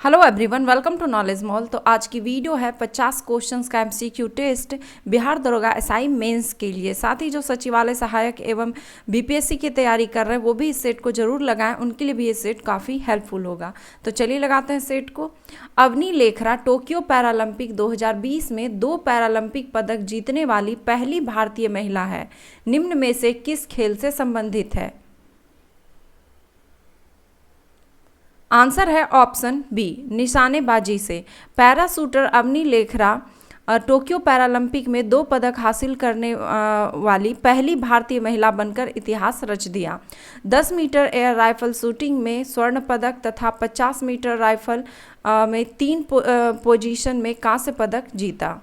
Hello everyone, welcome to Knowledge Mall. तो आज की वीडियो है 50 क्वेश्चंस का एमसीक्यू टेस्ट बिहार दरोगा एसआई मेंस के लिए। साथ ही जो सचिवालय सहायक एवं बीपीएससी की तैयारी कर रहे हैं वो भी इस सेट को जरूर लगाएं, उनके लिए भी ये सेट काफ़ी हेल्पफुल होगा। तो चलिए लगाते हैं सेट को। अवनी लेखरा टोक्यो पैरालंपिक 2020 में 2 पैरालंपिक पदक जीतने वाली पहली भारतीय महिला है। निम्न में से किस खेल से संबंधित है? आंसर है ऑप्शन बी, निशानेबाजी से। Para shooter Avani Lekhara Tokyo Paralympic में 2 पदक हासिल करने वाली पहली भारतीय महिला बनकर इतिहास रच दिया। 10 मीटर एयर राइफल शूटिंग में स्वर्ण पदक तथा 50 मीटर राइफल में 3 पोजीशन में कांस्य पदक जीता।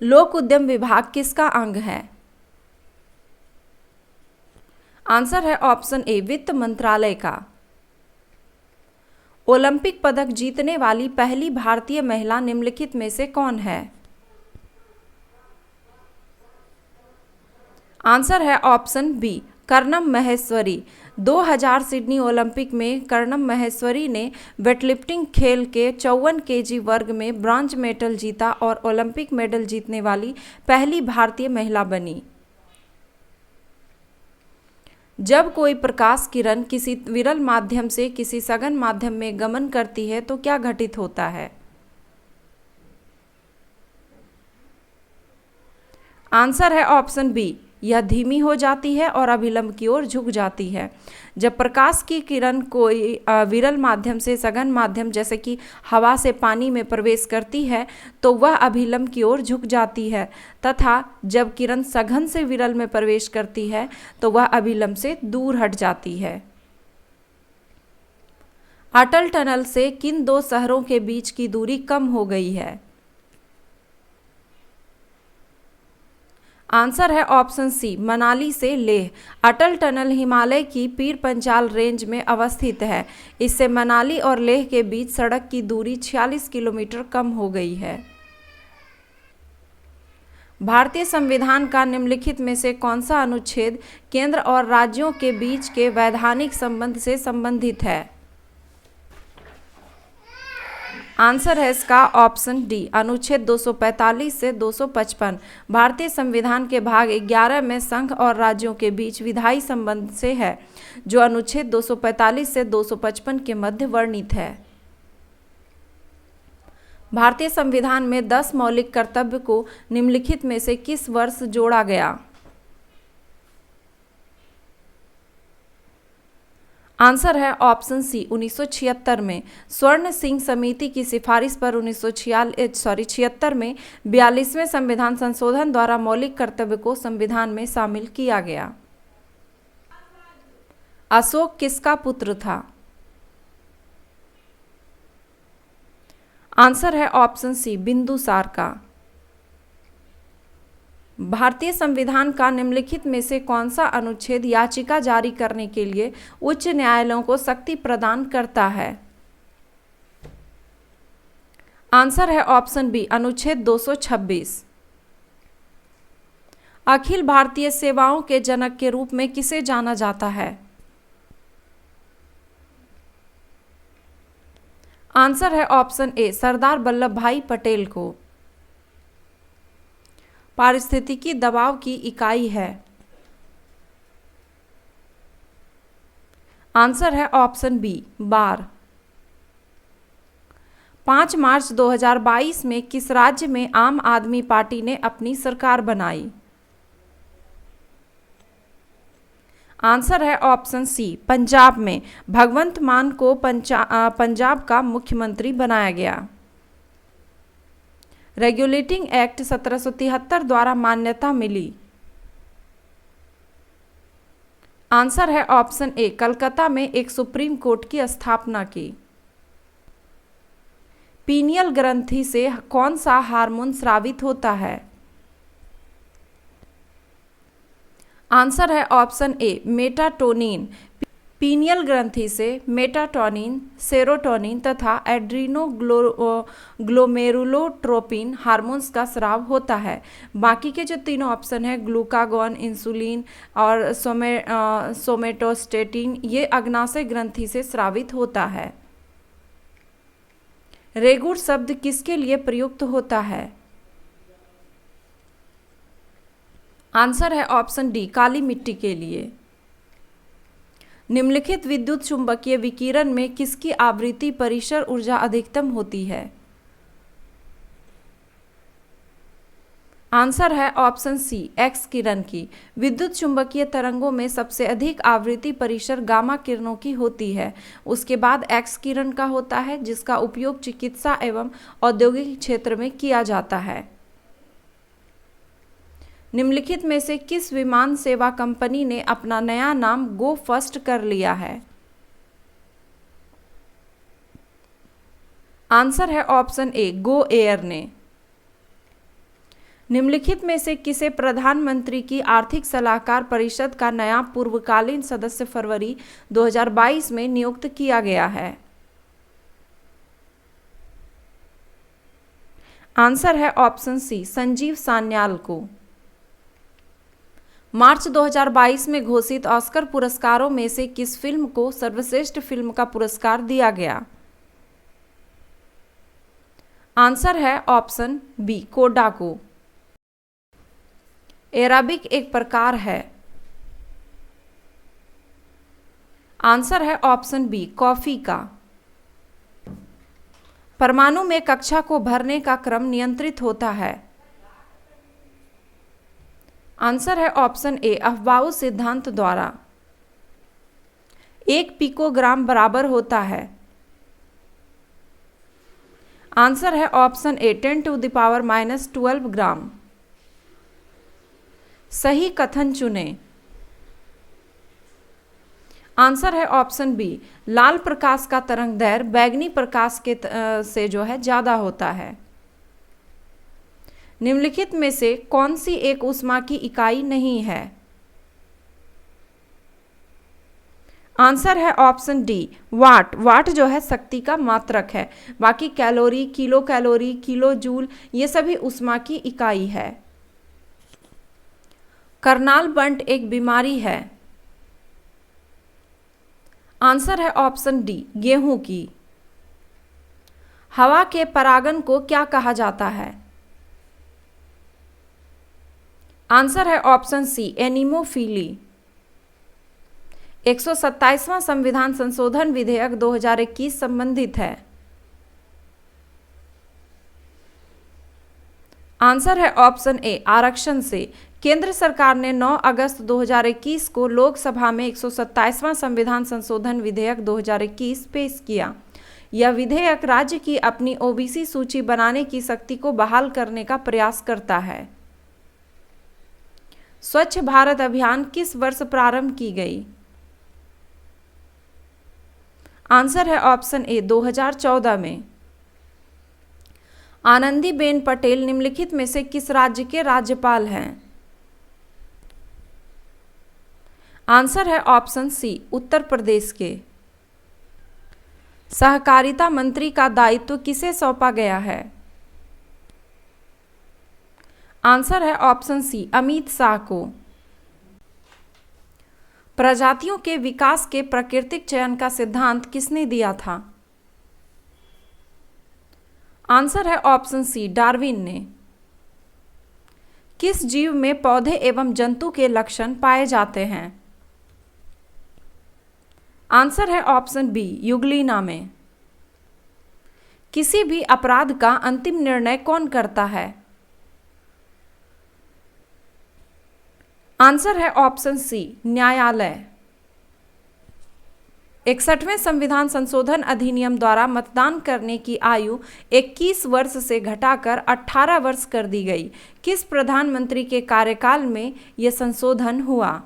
लोक उद्यम विभाग किसका अंग है? आंसर है ऑप्शन ए, वित्त मंत्रालय का। ओलंपिक पदक जीतने वाली पहली भारतीय महिला निम्नलिखित में से कौन है? आंसर है option B, Karnam Maheshwari. 2000 Sydney Olympic में कर्णम महेश्वरी ने वेटलिफ्टिंग खेल के 54 केजी वर्ग में ब्रॉन्ज मेडल जीता और ओलंपिक मेडल जीतने वाली पहली भारतीय महिला बनी। जब कोई प्रकाश किरण किसी विरल माध्यम से किसी सघन माध्यम में गमन करती है तो क्या घटित होता है? आंसर है ऑप्शन बी, यह धीमी हो जाती है और अभिलंब की ओर झुक जाती है। जब प्रकाश की किरण कोई विरल माध्यम से सघन माध्यम जैसे कि हवा से पानी में प्रवेश करती है तो वह अभिलंब की ओर झुक जाती है, तथा जब किरण सघन से विरल में प्रवेश करती है तो वह अभिलंब से दूर हट जाती है। अटल टनल से किन 2 शहरों के बीच की दूरी कम हो गई है? आंसर है ऑप्शन सी, मनाली से लेह। अटल टनल हिमालय की पीर पंचाल रेंज में अवस्थित है। इससे मनाली और लेह के बीच सड़क की दूरी 46 किलोमीटर कम हो गई है। भारतीय संविधान का निम्नलिखित में से कौन सा अनुच्छेद केंद्र और राज्यों के बीच के वैधानिक संबंध से संबंधित है? आंसर है इसका ऑप्शन डी, अनुच्छेद 245 से 255। भारतीय संविधान के भाग 11 में संघ और राज्यों के बीच विधायी संबंध से है, जो अनुच्छेद 245 से 255 के मध्य वर्णित है। भारतीय संविधान में 10 मौलिक कर्तव्य को निम्नलिखित में से किस वर्ष जोड़ा गया? आंसर है ऑप्शन सी, 1976 में। स्वर्ण सिंह समिति की सिफारिश पर 1976 में 42वें संविधान संशोधन द्वारा मौलिक कर्तव्य को संविधान में शामिल किया गया। अशोक किसका पुत्र था? आंसर है ऑप्शन सी, बिंदुसार का। भारतीय संविधान का निम्नलिखित में से कौन सा अनुच्छेद याचिका जारी करने के लिए उच्च न्यायालयों को शक्ति प्रदान करता है? आंसर है ऑप्शन बी, अनुच्छेद 226। अखिल भारतीय सेवाओं के जनक के रूप में किसे जाना जाता है? आंसर है ऑप्शन ए, सरदार वल्लभ भाई पटेल को। पारिस्थितिकी दबाव की इकाई है। आंसर है ऑप्शन बी, बार। 5 मार्च 2022 में किस राज्य में आम आदमी पार्टी ने अपनी सरकार बनाई? आंसर है ऑप्शन सी, पंजाब में। भगवंत मान को पंजाब का मुख्यमंत्री बनाया गया। रेगुलेटिंग एक्ट 1773 द्वारा मान्यता मिली। आंसर है ऑप्शन ए, कलकत्ता में एक सुप्रीम कोर्ट की स्थापना की। पीनियल ग्रंथि से कौन सा हार्मोन स्रावित होता है? आंसर है ऑप्शन ए, मेटाटोनिन। पीनियल ग्रंथि से मेटाटोनिन, सेरोटोनिन तथा एड्रीनोग्लोमेरुलोट्रोपिन हार्मोन्स का स्राव होता है। बाकी के जो तीनों ऑप्शन है ग्लूकागॉन, इंसुलिन और सोमेटोस्टेटिन, ये अग्नाशय ग्रंथि से स्रावित होता है। रेगुड़ शब्द किसके लिए प्रयुक्त होता है? आंसर है ऑप्शन डी, काली मिट्टी के लिए। निम्नलिखित विद्युत चुंबकीय विकिरण में किसकी आवृत्ति परिसर ऊर्जा अधिकतम होती है? आंसर है ऑप्शन सी, एक्स किरण की। विद्युत चुंबकीय तरंगों में सबसे अधिक आवृत्ति परिसर गामा किरणों की होती है। उसके बाद एक्स किरण का होता है, जिसका उपयोग चिकित्सा एवं औद्योगिक क्षेत्र में किया जाता है। निम्नलिखित में से किस विमान सेवा कंपनी ने अपना नया नाम गो फर्स्ट कर लिया है? आंसर है ऑप्शन ए, गो एयर ने। निम्नलिखित में से किसे प्रधानमंत्री की आर्थिक सलाहकार परिषद का नया पूर्वकालीन सदस्य फरवरी 2022 में नियुक्त किया गया है? आंसर है ऑप्शन सी, संजीव सान्याल को। मार्च 2022 में घोषित ऑस्कर पुरस्कारों में से किस फिल्म को सर्वश्रेष्ठ फिल्म का पुरस्कार दिया गया? आंसर है ऑप्शन बी, कोडा को। एराबिक एक प्रकार है? आंसर है ऑप्शन बी, कॉफी का। परमाणु में कक्षा को भरने का क्रम नियंत्रित होता है? आंसर है ऑप्शन ए, अफबाउ सिद्धांत द्वारा। 1 पिकोग्राम बराबर होता है? आंसर है ऑप्शन ए, 10⁻⁻12 ग्राम। सही कथन चुनें। आंसर है ऑप्शन बी, लाल प्रकाश का तरंग दैर्घ्य बैगनी प्रकाश के से जो है ज्यादा होता है। निम्नलिखित में से कौन सी एक ऊष्मा की इकाई नहीं है? आंसर है ऑप्शन डी, वाट। वाट जो है शक्ति का मात्रक है। बाकी कैलोरी, किलो जूल, ये सभी ऊष्मा की इकाई है। करनाल बंट एक बीमारी है? आंसर है ऑप्शन डी, गेहूं की। हवा के परागन को क्या कहा जाता है? आंसर है ऑप्शन सी, एनीमोफिली। 127वां संविधान संशोधन विधेयक 2021 संबंधित है? आंसर है ऑप्शन ए, आरक्षण से। केंद्र सरकार ने 9 अगस्त 2021 को लोकसभा में 127वां संविधान संशोधन विधेयक 2021 पेश किया। यह विधेयक राज्य की अपनी ओबीसी सूची बनाने की शक्ति को बहाल करने का प्रयास करता है। स्वच्छ भारत अभियान किस वर्ष प्रारंभ की गई? आंसर है ऑप्शन ए, 2014 में। आनंदीबेन पटेल निम्नलिखित में से किस राज्य के राज्यपाल हैं? आंसर है ऑप्शन सी, उत्तर प्रदेश के। सहकारिता मंत्री का दायित्व किसे सौंपा गया है? आंसर है ऑप्शन सी, अमित शाह को। प्रजातियों के विकास के प्राकृतिक चयन का सिद्धांत किसने दिया था? आंसर है ऑप्शन सी, डार्विन ने। किस जीव में पौधे एवं जंतु के लक्षण पाए जाते हैं? आंसर है ऑप्शन बी, यूग्लिना में। किसी भी अपराध का अंतिम निर्णय कौन करता है? आंसर है ऑप्शन सी, न्यायालय। 61वें संविधान संशोधन अधिनियम द्वारा मतदान करने की आयु 21 वर्ष से घटाकर 18 वर्ष कर दी गई। किस प्रधानमंत्री के कार्यकाल में यह संशोधन हुआ?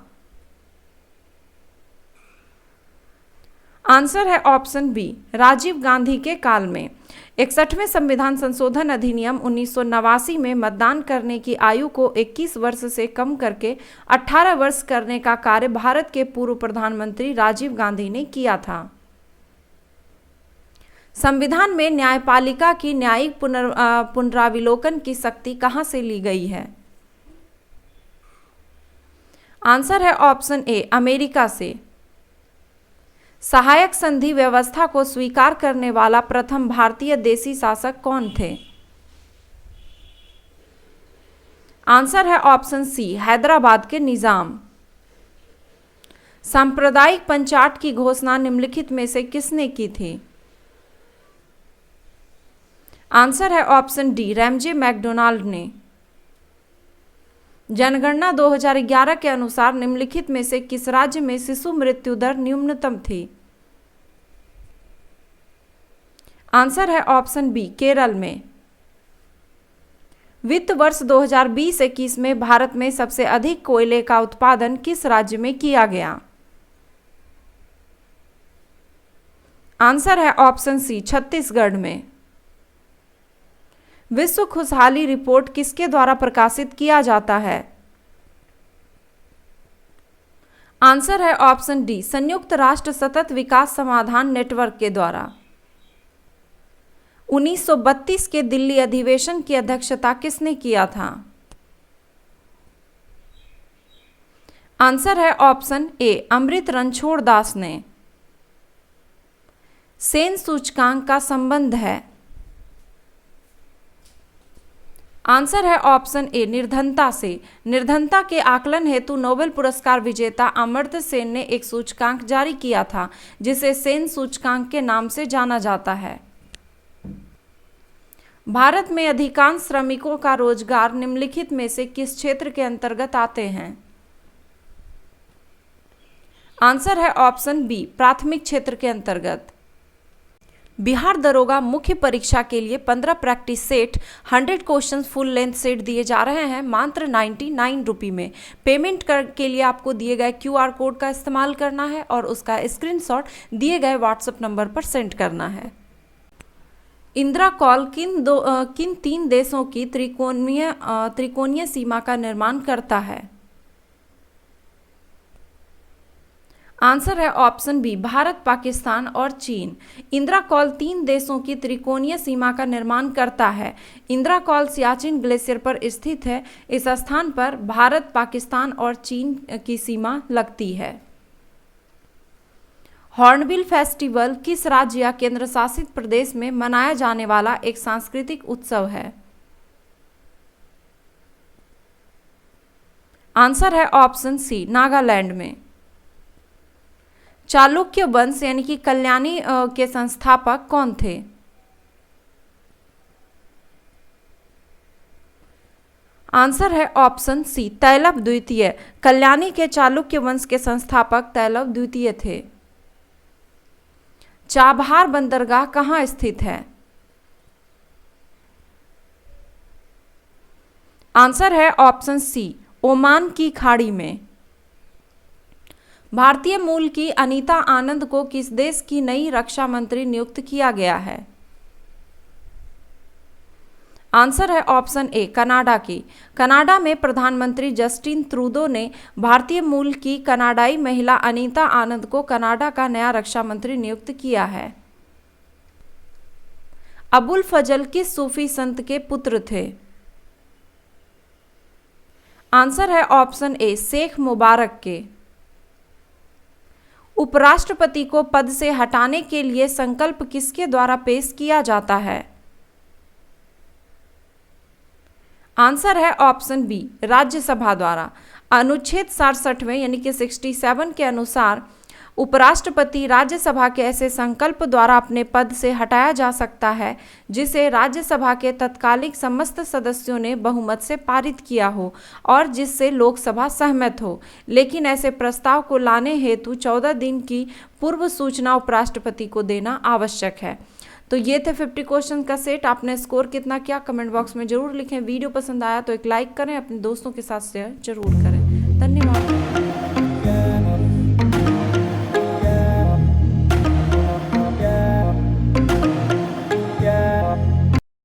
आंसर है ऑप्शन बी, राजीव गांधी के काल में। 61वें संविधान संशोधन अधिनियम 1989 में मतदान करने की आयु को 21 वर्ष से कम करके 18 वर्ष करने का कार्य भारत के पूर्व प्रधानमंत्री राजीव गांधी ने किया था। संविधान में न्यायपालिका की न्यायिक पुनराविलोकन की शक्ति कहां से ली गई है? आंसर है ऑप्शन ए, अमेरिका से। सहायक संधि व्यवस्था को स्वीकार करने वाला प्रथम भारतीय देशी शासक कौन थे? आंसर है ऑप्शन सी, हैदराबाद के निजाम। सांप्रदायिक पंचाट की घोषणा निम्नलिखित में से किसने की थी? आंसर है ऑप्शन डी, रैमजे मैकडोनाल्ड ने। जनगणना 2011 के अनुसार निम्नलिखित में से किस राज्य में शिशु मृत्यु दर न्यूनतम थी? आंसर है ऑप्शन बी, केरल में। वित्त वर्ष 2020-21 में भारत में सबसे अधिक कोयले का उत्पादन किस राज्य में किया गया? आंसर है ऑप्शन सी, छत्तीसगढ़ में। विश्व खुशहाली रिपोर्ट किसके द्वारा प्रकाशित किया जाता है? आंसर है ऑप्शन डी, संयुक्त राष्ट्र सतत विकास समाधान नेटवर्क के द्वारा। 1932 के दिल्ली अधिवेशन की अध्यक्षता किसने किया था? आंसर है ऑप्शन ए, अमृत रणछोड़ दास ने। सेन सूचकांक का संबंध है? आंसर है ऑप्शन ए, निर्धनता से। निर्धनता के आकलन हेतु नोबेल पुरस्कार विजेता अमर्त्य सेन ने एक सूचकांक जारी किया था जिसे सेन सूचकांक के नाम से जाना जाता है। भारत में अधिकांश श्रमिकों का रोजगार निम्नलिखित में से किस क्षेत्र के अंतर्गत आते हैं? आंसर है ऑप्शन बी, प्राथमिक क्षेत्र के अंतर्गत। बिहार दरोगा मुख्य परीक्षा के लिए 15 practice set 100 question full length set दिए जा रहे हैं मात्र 99 रुपये में। पेमेंट के लिए आपको दिए गए QR कोड का इस्तेमाल करना है और उसका स्क्रीनशॉट दिए गए व्हाट्सएप नंबर पर सेंड करना है। इंदिरा कॉल किन 3 देशों की त्रिकोणीय सीमा का निर्माण करता है? आंसर है ऑप्शन बी, भारत, पाकिस्तान और चीन। इंदिरा कॉल 3 देशों की त्रिकोणीय सीमा का निर्माण करता है। इंदिरा कॉल सियाचिन ग्लेशियर पर स्थित है। इस स्थान पर भारत, पाकिस्तान और चीन की सीमा लगती है। हॉर्नबिल फेस्टिवल किस राज्य या केंद्र शासित प्रदेश में मनाया जाने वाला एक सांस्कृतिक उत्सव है? आंसर है ऑप्शन सी, नागालैंड में। चालुक्य वंश यानी कि कल्याणी के संस्थापक कौन थे? आंसर है ऑप्शन सी, तैलव द्वितीय। कल्याणी के चालुक्य वंश के संस्थापक तैलव द्वितीय थे। चाबहार बंदरगाह कहाँ स्थित है? आंसर है ऑप्शन सी, ओमान की खाड़ी में। भारतीय मूल की अनीता आनंद को किस देश की नई रक्षा मंत्री नियुक्त किया गया है? आंसर है ऑप्शन ए, कनाडा की। कनाडा में प्रधानमंत्री जस्टिन ट्रूडो ने भारतीय मूल की कनाडाई महिला अनीता आनंद को कनाडा का नया रक्षा मंत्री नियुक्त किया है। अबुल फजल किस सूफी संत के पुत्र थे? आंसर है ऑप्शन ए, शेख मुबारक के। उपराष्ट्रपति को पद से हटाने के लिए संकल्प किसके द्वारा पेश किया जाता है? आंसर है ऑप्शन बी, राज्यसभा द्वारा। अनुच्छेद 67 यानी कि 67 के अनुसार उपराष्ट्रपति राज्यसभा के ऐसे संकल्प द्वारा अपने पद से हटाया जा सकता है जिसे राज्यसभा के तत्कालिक समस्त सदस्यों ने बहुमत से पारित किया हो और जिससे लोकसभा सहमत हो, लेकिन ऐसे प्रस्ताव को लाने हेतु 14 दिन की पूर्व सूचना उपराष्ट्रपति को देना आवश्यक है। तो ये थे 50 क्वेश्चन का सेट। आपने स्कोर कितना किया कमेंट बॉक्स में जरूर लिखें। वीडियो पसंद आया तो एक लाइक करें, अपने दोस्तों के साथ शेयर जरूर करें। धन्यवाद।